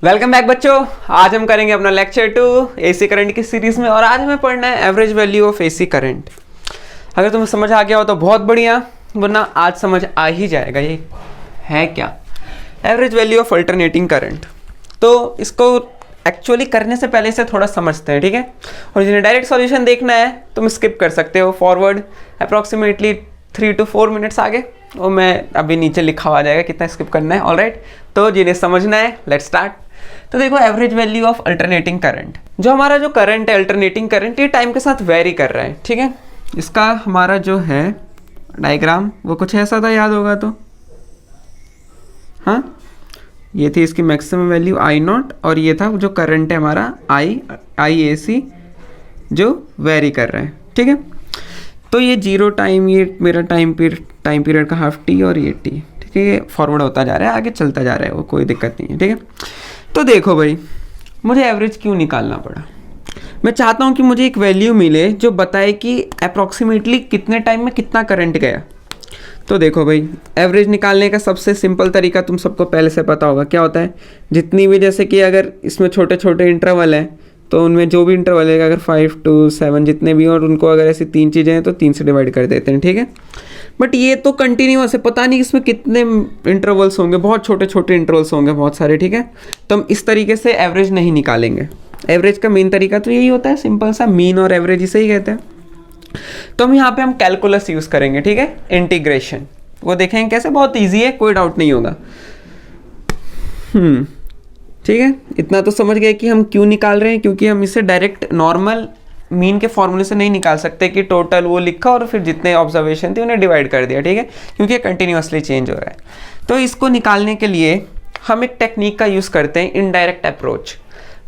Welcome back बच्चों। आज हम करेंगे अपना लेक्चर 2 एसी करंट की सीरीज में और आज हमें पढ़ना है average value of AC current. अगर तुम्हें समझ आ गया हो तो बहुत बढ़िया, वरना आज समझ आ ही जाएगा ये है क्या average value of alternating current. तो इसको एक्चुअली करने से पहले इसे थोड़ा समझते हैं, ठीक है। और जिन्हें डायरेक्ट सॉल्यूशन देखना है तुम स्किप कर सकते हो फॉरवर्ड अप्रॉक्सीमेटली 3 to 4 मिनट्स आगे, और मैं अभी नीचे लिखा हुआ आ जाएगा कितना स्किप करना है। ऑलराइट, तो जिन्हें समझना है लेट्स स्टार्ट। तो देखो average value of alternating current, जो हमारा जो करंट है अल्टरनेटिंग करंट, ये टाइम के साथ वेरी कर रहा है, ठीक है। इसका हमारा जो है डायग्राम वो कुछ ऐसा था, याद होगा तो। हाँ, ये थी इसकी मैक्सिमम वैल्यू आई नॉट और ये था जो करंट है हमारा आई ए सी जो वेरी कर रहा है, ठीक है। तो ये जीरो टाइम, ये मेरा टाइम पीरियड का हाफ टी और ये टी, ठीक है। ये फॉरवर्ड होता जा रहा है, आगे चलता जा रहा है, वो कोई दिक्कत नहीं है, ठीक है। तो देखो भाई, मुझे एवरेज क्यों निकालना पड़ा। मैं चाहता हूँ कि मुझे एक वैल्यू मिले जो बताए कि अप्रॉक्सीमेटली कितने टाइम में कितना करंट गया। तो देखो भाई, एवरेज निकालने का सबसे सिंपल तरीका तुम सबको पहले से पता होगा क्या होता है। जितनी भी, जैसे कि अगर इसमें छोटे छोटे इंटरवल हैं तो उनमें जो भी इंटरवल है, अगर 5 to 7 जितने भी, और उनको अगर ऐसी 3 चीज़ें हैं तो 3 से डिवाइड कर देते हैं, ठीक है। बट ये तो कंटिन्यूअस है, पता नहीं इसमें कितने इंटरवल्स होंगे, बहुत छोटे छोटे इंटरवल्स होंगे बहुत सारे, ठीक है। तो हम इस तरीके से एवरेज नहीं निकालेंगे। एवरेज का मेन तरीका तो यही होता है, सिंपल सा, मीन और एवरेज इसे ही कहते हैं। तो हम यहाँ पे हम कैलकुलस यूज़ करेंगे, ठीक है, इंटीग्रेशन। वो देखेंगे कैसे, बहुत ईजी है, कोई डाउट नहीं होगा। ठीक है, इतना तो समझ गए कि हम क्यों निकाल रहे हैं, क्योंकि हम इसे डायरेक्ट नॉर्मल मीन के फॉर्मूले से नहीं निकाल सकते कि टोटल वो लिखा और फिर जितने ऑब्जर्वेशन थे उन्हें डिवाइड कर दिया, ठीक है, क्योंकि कंटिन्यूअसली चेंज हो रहा है। तो इसको निकालने के लिए हम एक टेक्निक का यूज़ करते हैं, इनडायरेक्ट अप्रोच।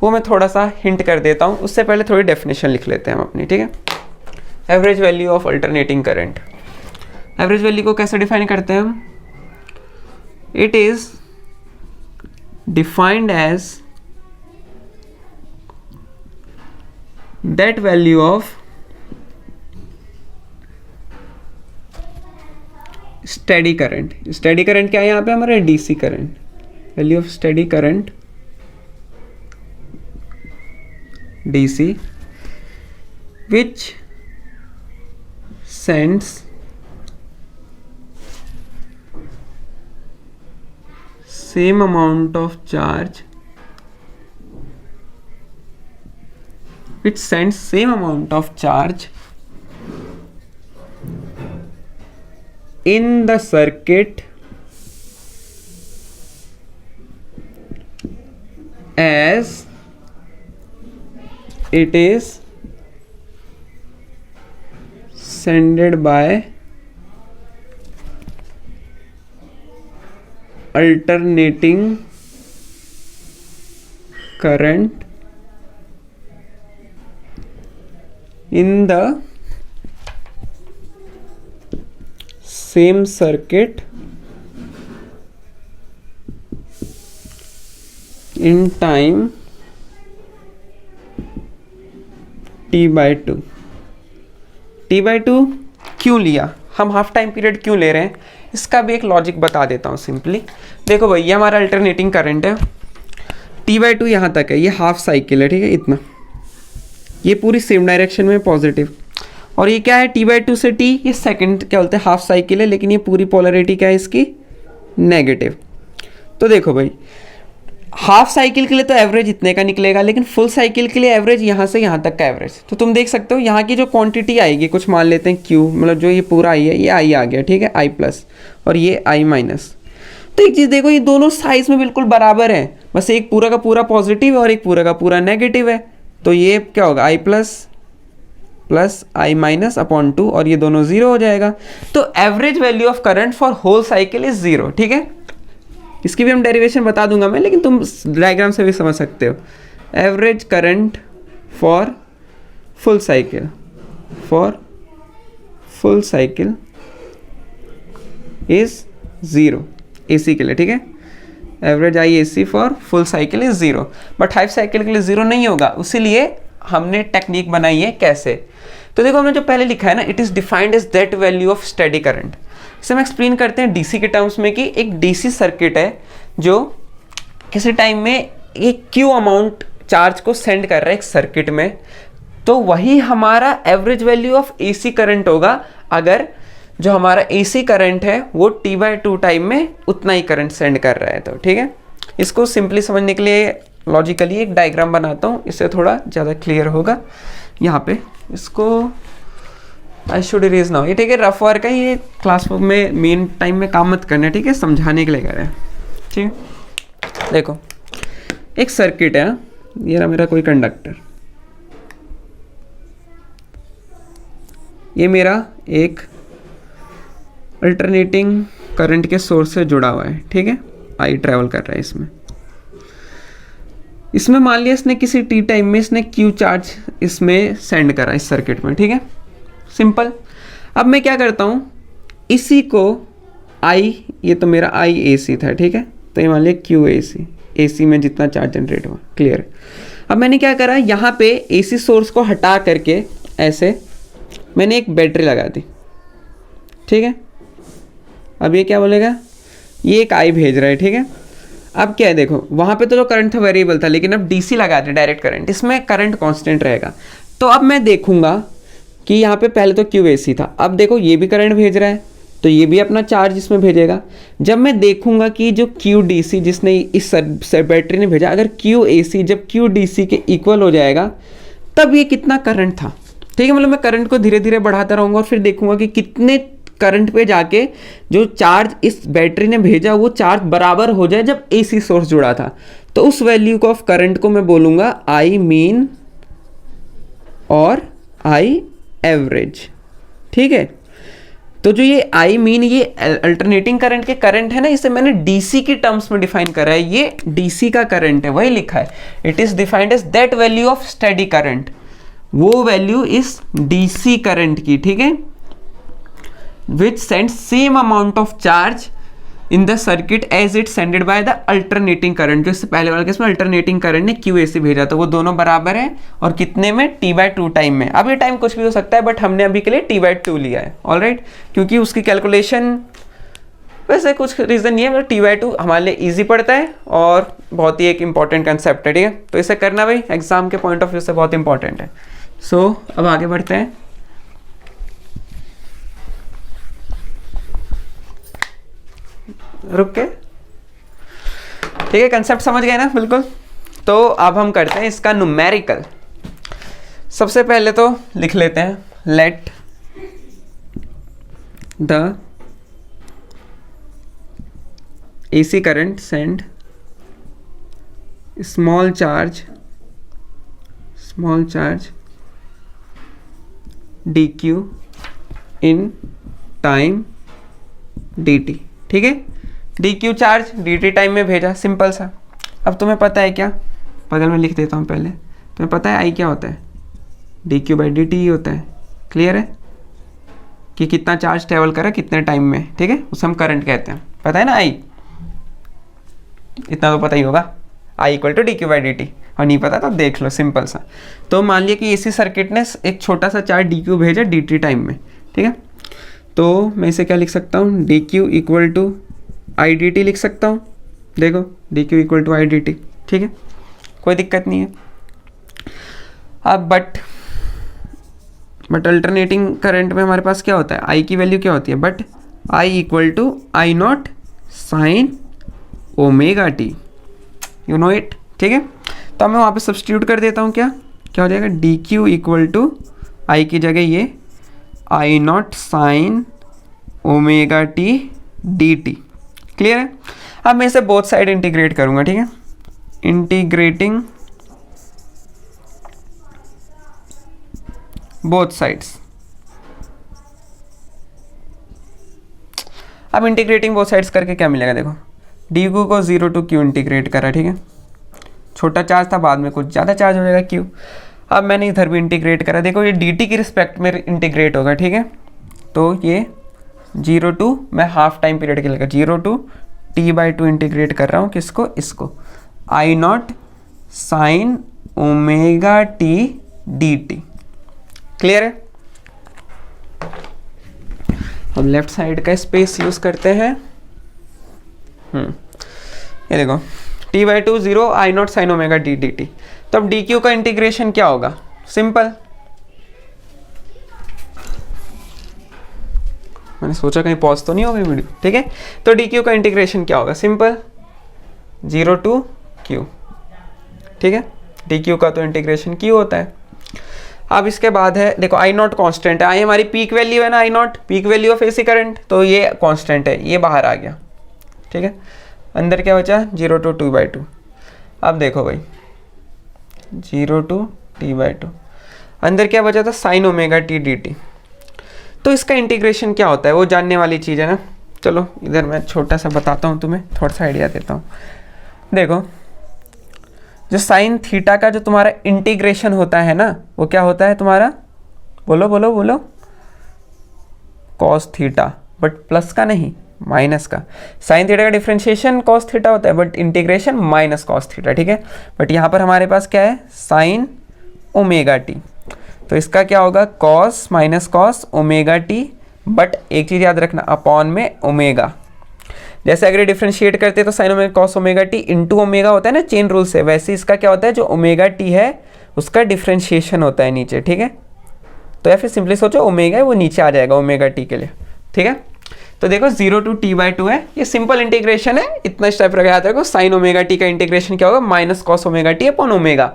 वो मैं थोड़ा सा हिंट कर देता हूँ, उससे पहले थोड़ी डेफिनेशन लिख लेते हैं हम अपनी, ठीक है। Average value of alternating current, average value को कैसे डिफाइन करते हैं हम। It is defined as that value of steady current। steady current क्या है यहाँ पे हमारा, DC current, value of steady current DC which sends same amount of charge, it sends same amount of charge in the circuit as it is sended by alternating current in the same circuit in time t/2। t/2 क्यों लिया, हम half time period क्यों ले रहे हैं, इसका भी एक लॉजिक बता देता हूँ सिंपली। देखो भाई, ये हमारा अल्टरनेटिंग करंट है, t/2 यहाँ तक है, ये हाफ साइकिल है, ठीक है, इतना, ये पूरी सेम डायरेक्शन में पॉजिटिव। और ये क्या है, t/2 से t, ये सेकंड क्या बोलते हैं, हाफ साइकिल है, लेकिन ये पूरी पोलरिटी क्या है इसकी, नेगेटिव। तो देखो भाई, हाफ साइकिल के लिए तो एवरेज इतने का निकलेगा, लेकिन फुल साइकिल के लिए एवरेज यहाँ से यहाँ तक का एवरेज। तो तुम देख सकते हो यहाँ की जो क्वांटिटी आएगी, कुछ मान लेते हैं Q, मतलब जो ये पूरा आई है, ये आई आ गया, ठीक है, I प्लस और ये I माइनस। तो एक चीज़ देखो, ये दोनों साइज में बिल्कुल बराबर है, बस एक पूरा का पूरा पॉजिटिव है और एक पूरा का पूरा नेगेटिव है। तो ये क्या होगा, I plus plus I minus upon 2, और ये दोनों ज़ीरो हो जाएगा। तो average value of current for whole cycle is zero, ठीक है। इसकी भी हम डेरिवेशन बता दूंगा मैं, लेकिन तुम डायग्राम से भी समझ सकते हो। Average current for full cycle is zero, AC के लिए, ठीक है। Average IAC for full cycle is zero, but half cycle के लिए ज़ीरो नहीं होगा, इसीलिए हमने टेक्निक बनाई है। कैसे, तो देखो हमने जो पहले लिखा है ना, it is defined as that value of steady current. इसे हम एक्सप्लेन करते हैं डीसी के टर्म्स में कि एक डीसी सर्किट है जो किसी टाइम में एक क्यू अमाउंट चार्ज को सेंड कर रहा है एक सर्किट में, तो वही हमारा average value of AC current होगा अगर जो हमारा एसी करंट है वो T/2 टाइम में उतना ही करंट सेंड कर रहा है। तो ठीक है, इसको सिंपली समझने के लिए लॉजिकली एक डायग्राम बनाता हूँ, इससे थोड़ा ज़्यादा क्लियर होगा। यहाँ पे इसको आई शुड इरेज नाउ, ये ठीक है, रफ वर्क है, ये क्लासरूम में मेन टाइम में काम मत करना, ठीक है, समझाने के लिए कर रहे हैं। ठीक है, देखो एक सर्किट है, ये रहा मेरा कोई कंडक्टर, ये मेरा एक अल्टरनेटिंग करंट के सोर्स से जुड़ा हुआ है। ठीक है, आई ट्रैवल कर रहा है इसमें मान लिया इसने किसी टी टाइम में इसने क्यू चार्ज इसमें सेंड करा इस सर्किट में। ठीक है, सिंपल। अब मैं क्या करता हूँ, इसी को आई, ये तो मेरा आई ए सी था, ठीक है, तो ये मान लिया क्यू ए सी, ए सी में जितना चार्ज जनरेट हुआ, क्लियर। अब मैंने क्या करा, यहाँ पे ए सी सोर्स को हटा करके ऐसे मैंने एक बैटरी लगा दी। ठीक है, अब ये क्या बोलेगा, ये एक आई भेज रहा है। ठीक है, अब क्या है, देखो वहाँ पे तो जो करंट था वेरिएबल था, लेकिन अब डीसी लगा दे डायरेक्ट करंट, इसमें करंट कांस्टेंट रहेगा। तो अब मैं देखूंगा कि यहाँ पे पहले तो क्यू एसी था, अब देखो ये भी करंट भेज रहा है, तो ये भी अपना चार्ज इसमें भेजेगा। जब मैं देखूंगा कि जो क्यू डी सी जिसने इस बैटरी ने भेजा, अगर क्यू ए सी जब क्यू डी सी के इक्वल हो जाएगा, तब ये कितना करंट था। ठीक है, मतलब मैं करंट को धीरे धीरे बढ़ाता रहूँगा और फिर देखूंगा कि कितने करंट पे जाके जो चार्ज इस बैटरी ने भेजा वो चार्ज बराबर हो जाए जब एसी सोर्स जुड़ा था। तो उस वैल्यू को ऑफ करंट को मैं बोलूँगा आई मीन और आई एवरेज। ठीक है, तो जो ये आई मीन, ये अल्टरनेटिंग करंट के करंट है ना, इसे मैंने डीसी की टर्म्स में डिफाइन करा है, ये डीसी का करंट है, वही लिखा है, it is defined as that value of steady current, वो वैल्यू इस डीसी करंट की। ठीक है, which sends same amount of charge in the circuit as it sended by the alternating current। जो इससे पहले वाले केस में अल्टरनेटिंग करंट ने QAC भेजा, तो वो दोनों बराबर है और कितने में, T/2 टाइम में। अब ये टाइम कुछ भी हो सकता है, बट हमने अभी के लिए T/2 लिया है, ऑलराइट, क्योंकि उसकी कैलकुलेशन वैसे कुछ रीज़न नहीं है, मतलब T/2 हमारे लिए ईजी पड़ता है और बहुत ही एक इंपॉर्टेंट कंसेप्ट है। ठीक है, तो इसे करना भाई एग्जाम के पॉइंट ऑफ व्यू से बहुत इंपॉर्टेंट है। सो अब आगे बढ़ते हैं। रुक के, ठीक है, कंसेप्ट समझ गए ना, बिल्कुल। तो अब हम करते हैं इसका न्यूमेरिकल। सबसे पहले तो लिख लेते हैं, let the AC current send small charge dq in time dt। ठीक है, dq चार्ज dt टाइम में भेजा, सिंपल सा। अब तुम्हें पता है क्या, बगल में लिख देता हूँ पहले, तुम्हें पता है आई क्या होता है, dq/dt ही होता है। क्लियर है कि कितना चार्ज ट्रेवल करा कितने टाइम में। ठीक है, उसे हम करंट कहते हैं, पता है ना, आई इतना तो पता ही होगा, आई इक्वल टू dq/dt, और नहीं पता तो देख लो, सिंपल सा। तो मान लिया कि एसी सर्किट ने एक छोटा सा चार्ज dq भेजा dt टाइम में। ठीक है, तो मैं इसे क्या लिख सकता हूँ, dq equal to I d t लिख सकता हूँ। देखो dq equal to I d t, ठीक है, कोई दिक्कत नहीं है। अब बट अल्टरनेटिंग करंट में हमारे पास क्या होता है, आई की वैल्यू क्या होती है, but I equal to I naught sine omega t, you know it. ठीक है, तो मैं वहाँ पे सब्स्टिट्यूट कर देता हूँ, क्या हो जाएगा, D Q equal to I की जगह ये I naught sine omega T D T. Clear है, अब मैं इसे बोथ साइड इंटीग्रेट करूँगा। ठीक है, इंटीग्रेटिंग बोथ साइड्स। अब इंटीग्रेटिंग बोथ साइड्स करके क्या मिलेगा, देखो डी क्यू को 0 to q इंटीग्रेट करा। ठीक है, छोटा चार्ज था, बाद में कुछ ज़्यादा चार्ज हो जाएगा q। अब मैंने इधर भी इंटीग्रेट करा, देखो ये dt की रिस्पेक्ट में इंटीग्रेट होगा। ठीक है, तो ये 0 to, मैं हाफ टाइम पीरियड के लिए 0 to t/2 इंटीग्रेट कर रहा हूँ, किसको, इसको, I naught sine omega T D T. Clear है, हम लेफ्ट साइड का स्पेस यूज करते हैं। ये देखो T by two 0 I naught sine omega D D T. तो अब डी क्यू का इंटीग्रेशन क्या होगा, सिंपल, मैंने सोचा कहीं पॉज तो नहीं होगी वीडियो, ठीक है। तो डी क्यू का इंटीग्रेशन क्या होगा, सिंपल 0 टू क्यू, ठीक है। डी क्यू का तो इंटीग्रेशन क्यू होता है। अब इसके बाद है देखो आई नॉट कॉन्स्टेंट है, आई हमारी पीक वैल्यू है ना, I naught peak value of AC current, तो ये कॉन्स्टेंट है, ये बाहर आ गया, ठीक है। अंदर क्या बचा 0 टू टी बाई टू। अब देखो भाई 0 टू टी बाई टू, अंदर क्या बचा था sign omega T D T. तो इसका इंटीग्रेशन क्या होता है वो जानने वाली चीज़ है ना। चलो इधर मैं छोटा सा बताता हूँ तुम्हें, थोड़ा सा आइडिया देता हूँ। देखो जो साइन थीटा का जो तुम्हारा इंटीग्रेशन होता है ना, वो क्या होता है तुम्हारा, बोलो बोलो बोलो, कॉस थीटा, बट प्लस का नहीं, माइनस का। साइन थीटा का डिफरेंशिएशन कॉस थीटा होता है, but integration minus cos theta, ठीक है। बट यहाँ पर हमारे पास क्या है साइन ओमेगा टी, तो इसका क्या होगा cos minus cos omega T, but एक चीज़ याद रखना अपॉन में ओमेगा। जैसे अगर डिफरेंशिएट करते हैं तो sine omega cos omega T into omega होता है ना चेन रूल से, वैसे इसका क्या होता है जो ओमेगा टी है उसका डिफरेंशिएशन होता है नीचे, ठीक है। तो या फिर सिंपली सोचो ओमेगा है वो नीचे आ जाएगा ओमेगा टी के लिए, ठीक है। तो देखो 0 टू टी बाई टू है, ये सिंपल इंटीग्रेशन है, इतना स्टेप रखा याद रखो। साइन ओमेगा टी का इंटीग्रेशन क्या होगा minus cos omega T upon omega,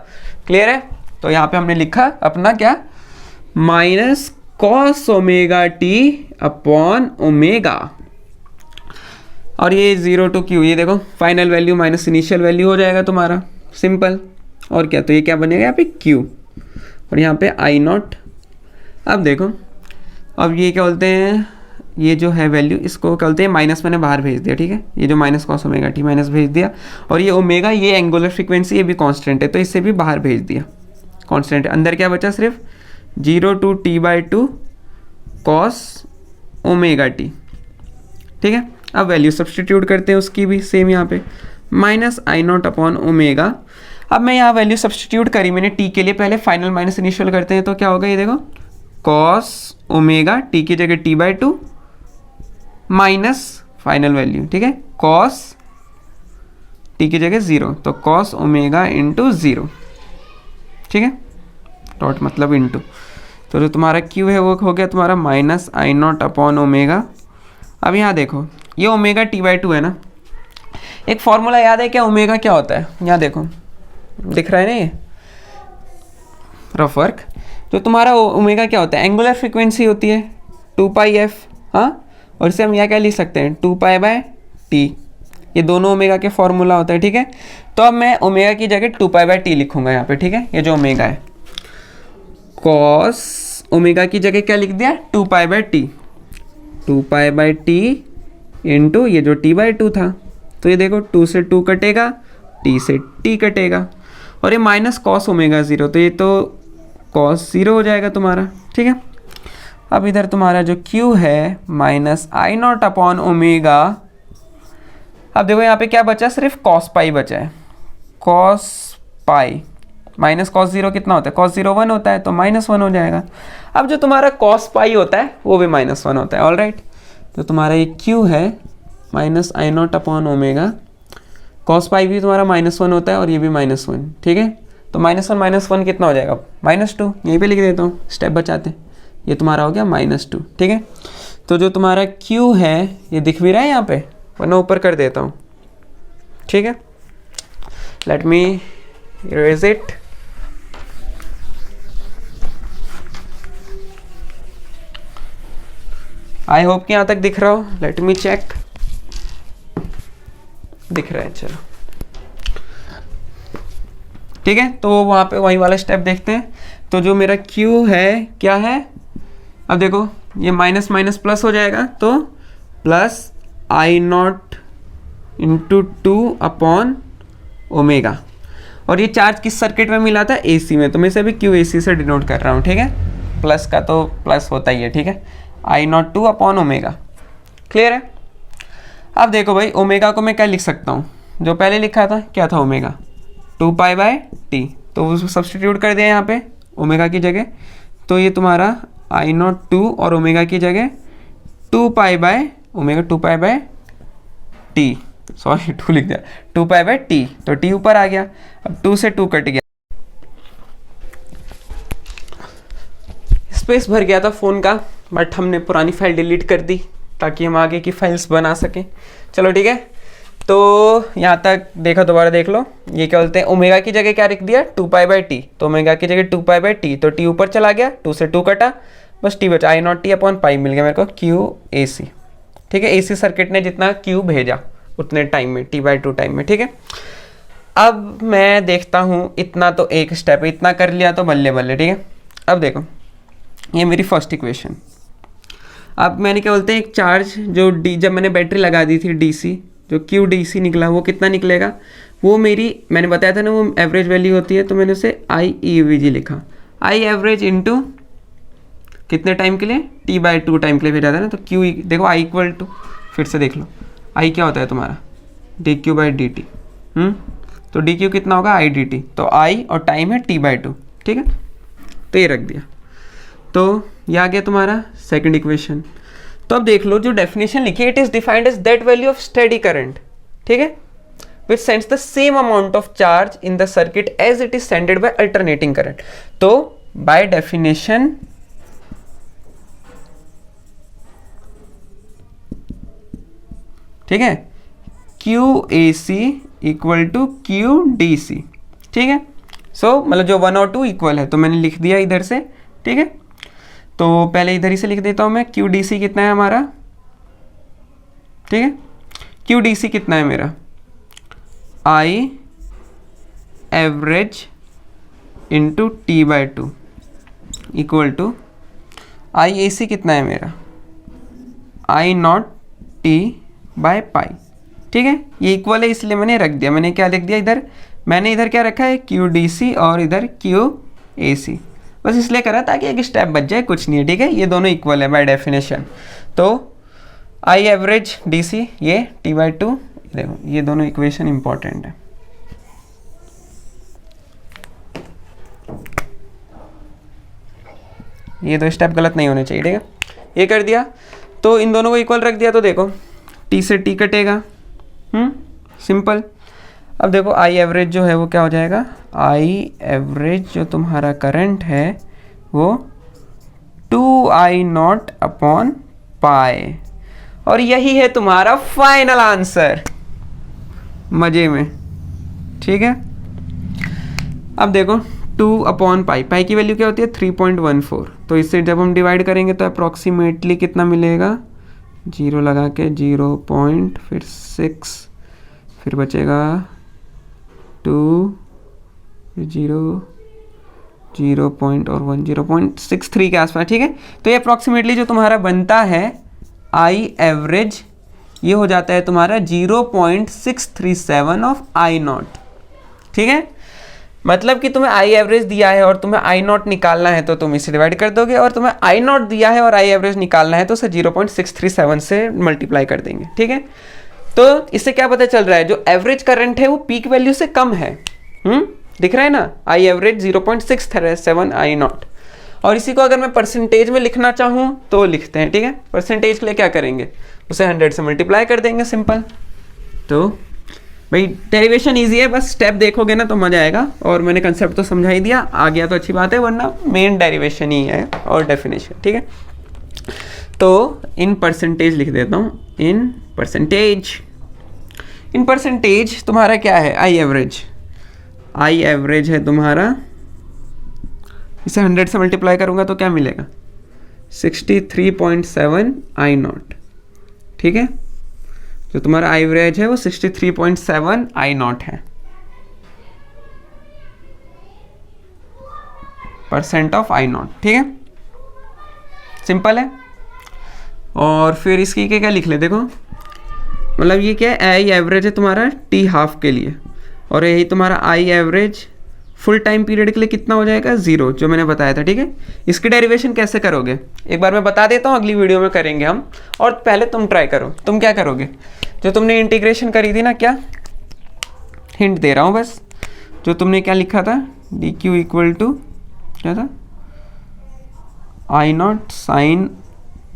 clear है। तो यहाँ पे हमने लिखा अपना क्या minus cos omega T upon omega, और ये 0 टू क्यू, ये देखो final value minus initial value हो जाएगा तुम्हारा, सिंपल। और क्या, तो ये क्या बनेगा यहाँ पे क्यू, और यहाँ पे आई नॉट। अब देखो अब ये क्या बोलते हैं, ये जो है वैल्यू इसको क्या बोलते हैं माइनस, मैंने बाहर भेज दिया, ठीक है। ये जो minus cos omega T minus भेज दिया, और ये ओमेगा ये एंगुलर फ्रीक्वेंसी ये भी कांस्टेंट है, तो इससे भी बाहर भेज दिया, कांस्टेंट है। अंदर क्या बचा सिर्फ 0 to T by two cos omega t, ठीक है। अब वैल्यू सब्सटीट्यूट करते हैं उसकी भी सेम यहाँ पे minus I not upon omega. अब मैं यहाँ वैल्यू सब्सटीट्यूट करी मैंने टी के लिए, पहले फाइनल माइनस इनिशियल करते हैं, तो क्या होगा ये देखो कॉस ओमेगा टी की जगह T by to minus final value, ठीक है, कॉस टी की जगह 0, तो कॉस ओमेगा इंटू 0, ठीक है, डॉट मतलब इंटू। तो जो तुम्हारा क्यू है वो हो गया तुम्हारा minus I not upon omega. अब यहाँ देखो ये ओमेगा टी बाई टू है ना, एक फॉर्मूला याद है क्या ओमेगा क्या होता है, यहाँ देखो दिख रहा है ना ये रफ वर्क। तो तुम्हारा ओमेगा क्या होता है एंगुलर फ्रीक्वेंसी होती है 2 पाई एफ, हाँ, और इसे हम यहाँ क्या लिख सकते हैं 2 पाई बाय टी, ये दोनों ओमेगा के फॉर्मूला होता है, ठीक है। तो अब मैं ओमेगा की जगह 2 पाई बाय टी लिखूंगा यहाँ पे, ठीक है। ये जो ओमेगा है कॉस ओमेगा की जगह क्या लिख दिया 2 pi by T, 2 pi by T into ये जो टी बाई टू था, तो ये देखो 2 से 2 कटेगा, टी से टी कटेगा, और ये माइनस कॉस ओमेगा 0, तो ये तो कॉस 0 हो जाएगा तुम्हारा, ठीक है। अब इधर तुम्हारा जो Q है minus I not upon omega. अब देखो यहाँ पे क्या बचा, सिर्फ कॉस पाई बचा है, कॉस पाई माइनस कॉस 0 कितना होता है, कॉस 0 1 होता है, तो -1 हो जाएगा। अब जो तुम्हारा कॉस पाई होता है वो भी -1 होता है, ऑल राइट। तो तुम्हारा ये Q है minus I not upon omega, cos pi भी तुम्हारा -1 होता है और ये भी -1, ठीक है। तो -1 कितना हो जाएगा -2, यहीं पे लिख देता हूँ स्टेप बचाते, ये तुम्हारा हो गया -2, ठीक है। तो जो तुम्हारा Q है ये दिख भी रहा है यहाँ पे, वरना ऊपर कर देता हूँ, ठीक है। Let me erase it, I hope कि यहाँ तक दिख रहा हो, लेट मी चेक, दिख रहा है, चलो ठीक है। तो वहाँ पे वही वाला स्टेप देखते हैं। तो जो मेरा Q है क्या है, अब देखो ये माइनस माइनस प्लस हो जाएगा, तो plus I not into 2 upon omega, और ये चार्ज किस सर्किट में मिला था AC में, तो मैं इसे अभी QAC से डिनोट कर रहा हूँ, ठीक है। प्लस का तो प्लस होता ही है, ठीक है, आई नॉट 2 अपॉन ओमेगा, क्लियर है। अब देखो भाई ओमेगा को मैं क्या लिख सकता हूँ, जो पहले लिखा था क्या था ओमेगा 2 पाई बाय टी, तो उसको सब्सटीट्यूट कर दिया यहाँ पे ओमेगा की जगह, तो ये तुम्हारा आई नॉट 2 और ओमेगा की जगह 2 pi by omega 2 pi by T, sorry 2 लिख दिया, 2 पाई बाय टी, तो टी ऊपर आ गया, अब 2 से 2 कट गया, स्पेस भर गया था फ़ोन का, बट हमने पुरानी फाइल डिलीट कर दी ताकि हम आगे की फाइल्स बना सकें। चलो ठीक है, तो यहाँ तक देखो, दोबारा देख लो, ये क्या बोलते हैं, ओमेगा की जगह क्या लिख दिया 2 पाई बाय टी, तो ओमेगा की जगह 2 पाई बाय टी, तो टी ऊपर चला गया, 2 से 2 कटा, बस टी बचा, आई नॉट टी अपॉन पाई मिल गया मेरे को क्यू ए सी। ठीक है, एसी सर्किट ने जितना क्यू भेजा उतने टाइम में, टी बाई 2 टाइम में। ठीक है, अब मैं देखता हूँ, इतना तो एक स्टेप, इतना कर लिया तो बल्ले बल्ले। ठीक है, अब देखो, ये मेरी फर्स्ट इक्वेशन। अब मैंने क्या बोलते हैं, एक चार्ज जो जब मैंने बैटरी लगा दी थी डीसी, जो क्यू डीसी निकला, वो कितना निकलेगा, वो मेरी, मैंने बताया था ना, वो एवरेज वैल्यू होती है, तो मैंने उसे आई ई वी जी लिखा, आई एवरेज इंटू कितने टाइम के लिए, टी बाई 2 टाइम के लिए भेजा था ना, तो क्यू देखो, आई इक्वल टू, फिर से देख लो, आई क्या होता है तुम्हारा D Q by D T, तो डी क्यू कितना होगा, आई डी टी, तो आई और टाइम है टी बाई 2। ठीक है, तो ये रख दिया, तो ये आ गया तुम्हारा सेकंड इक्वेशन। तो अब देख लो, जो डेफिनेशन लिखी है, it is defined as that value of steady current, ठीक है, which sends the same amount of charge in the circuit as it is sent by alternating current। तो by definition ठीक है, QAC इक्वल टू QDC। ठीक है, सो मतलब जो 1 और 2 इक्वल है, तो मैंने लिख दिया इधर से। ठीक है, तो पहले इधर ही से लिख देता हूं मैं, QDC कितना है हमारा, ठीक है, QDC कितना है मेरा, I average into T by 2 equal to I A C कितना है मेरा, I naught T by pi. ठीक है, ये इक्वल है इसलिए मैंने रख दिया, मैंने क्या लिख दिया इधर, मैंने इधर क्या रखा है, क्यू डी सी और इधर क्यू ए सी, बस इसलिए करा ताकि एक स्टेप बच जाए, कुछ नहीं है। ठीक है, ये दोनों इक्वल है बाय डेफिनेशन। तो आई एवरेज डी सी, ये टी बाई 2, देखो ये दोनों इक्वेशन इंपॉर्टेंट है। ये दो स्टेप गलत नहीं होने चाहिए। ठीक है, ये कर दिया, तो इन दोनों को इक्वल रख दिया, तो देखो टी से टी कटेगा, सिंपल। अब देखो आई एवरेज जो है वो क्या हो जाएगा, आई एवरेज जो तुम्हारा करंट है वो 2I नॉट अपॉन पाई, और यही है तुम्हारा फाइनल आंसर, मजे में। ठीक है, अब देखो 2 अपॉन पाई, पाई की वैल्यू क्या होती है 3.14, तो इससे जब हम डिवाइड करेंगे तो अप्रॉक्सीमेटली कितना मिलेगा, 0 लगा के 0 पॉइंट, फिर 6, फिर बचेगा 2, 0, 0 पॉइंट और 1, 0.63 के आसपास। ठीक है, तो ये अप्रॉक्सीमेटली जो तुम्हारा बनता है आई एवरेज, ये हो जाता है तुम्हारा 0.637 ऑफ आई नॉट। ठीक है, मतलब कि तुम्हें आई एवरेज दिया है और तुम्हें आई नॉट निकालना है, तो तुम इसे डिवाइड कर दोगे, और तुम्हें आई नॉट दिया है और आई एवरेज निकालना है तो उसे 0.637 से मल्टीप्लाई कर देंगे। ठीक है, तो इससे क्या पता चल रहा है, जो एवरेज करंट है वो पीक वैल्यू से कम है। दिख रहा है ना, आई एवरेज 0.637 आई नॉट। और इसी को अगर मैं परसेंटेज में लिखना चाहूँ तो लिखते हैं। ठीक है, परसेंटेज के लिए क्या करेंगे, उसे 100 से मल्टीप्लाई कर देंगे, सिंपल। तो भाई डेरिवेशन इजी है, बस स्टेप देखोगे ना तो मजा आएगा, और मैंने कंसेप्ट तो समझा ही दिया, आ गया तो अच्छी बात है, वरना मेन डेरिवेशन ही है और डेफिनेशन। ठीक है, तो इन परसेंटेज लिख देता हूँ, इन परसेंटेज तुम्हारा क्या है, आई एवरेज है तुम्हारा, इसे 100 से मल्टीप्लाई करूंगा तो क्या मिलेगा, 63.7 आई नॉट। ठीक है, जो तुम्हारा आई एवरेज है वो 63.7 आई नॉट है, परसेंट ऑफ आई नॉट। ठीक है, सिंपल है। और फिर इसकी क्या लिख ले, देखो मतलब ये क्या है, आई एवरेज है तुम्हारा टी हाफ के लिए, और यही तुम्हारा I average full time period के लिए कितना हो जाएगा, 0, जो मैंने बताया था। ठीक है, इसकी डेरिवेशन कैसे करोगे एक बार मैं बता देता हूँ, अगली वीडियो में करेंगे हम, और पहले तुम ट्राई करो। तुम क्या करोगे, जो तुमने इंटीग्रेशन करी थी ना, क्या हिंट दे रहा हूँ बस, जो तुमने क्या लिखा था, डी क्यू इक्वल टू क्या था, I naught sine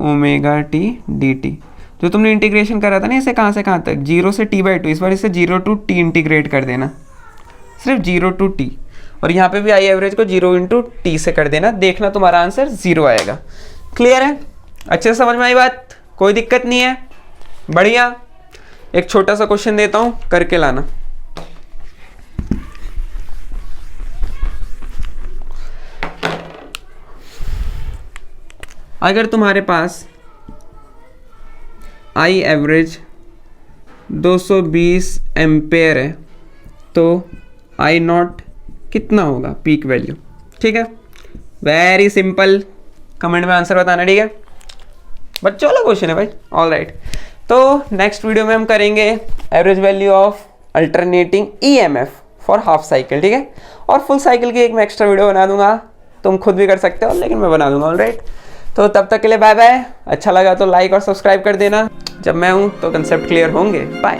omega T D T, जो तुमने इंटीग्रेशन करा था ना इसे कहाँ से कहाँ तक, 0 से t/2, इस बार इसे 0 to t इंटीग्रेट कर देना, सिर्फ 0 to t, और यहाँ पे भी आई एवरेज को 0 into t से कर देना, देखना तुम्हारा आंसर 0 आएगा। क्लियर है, अच्छे से समझ में आई बात, कोई दिक्कत नहीं है, बढ़िया। एक छोटा सा क्वेश्चन देता हूँ, करके लाना। अगर तुम्हारे पास आई एवरेज 220 एम्पेयर है तो आई नॉट कितना होगा, पीक वैल्यू। ठीक है, वेरी सिंपल, कमेंट में आंसर बताना, ठीक है बच्चों वाला क्वेश्चन है भाई। ऑल राइट, तो नेक्स्ट वीडियो में हम करेंगे average value of alternating EMF for half cycle, ठीक है, और फुल साइकिल की एक मैं एक्स्ट्रा वीडियो बना दूंगा, तुम खुद भी कर सकते हो लेकिन मैं बना दूंगा। ऑल राइट, तो तब तक के लिए बाय बाय, अच्छा लगा तो लाइक और सब्सक्राइब कर देना, जब मैं हूँ तो कंसेप्ट क्लियर होंगे, बाय।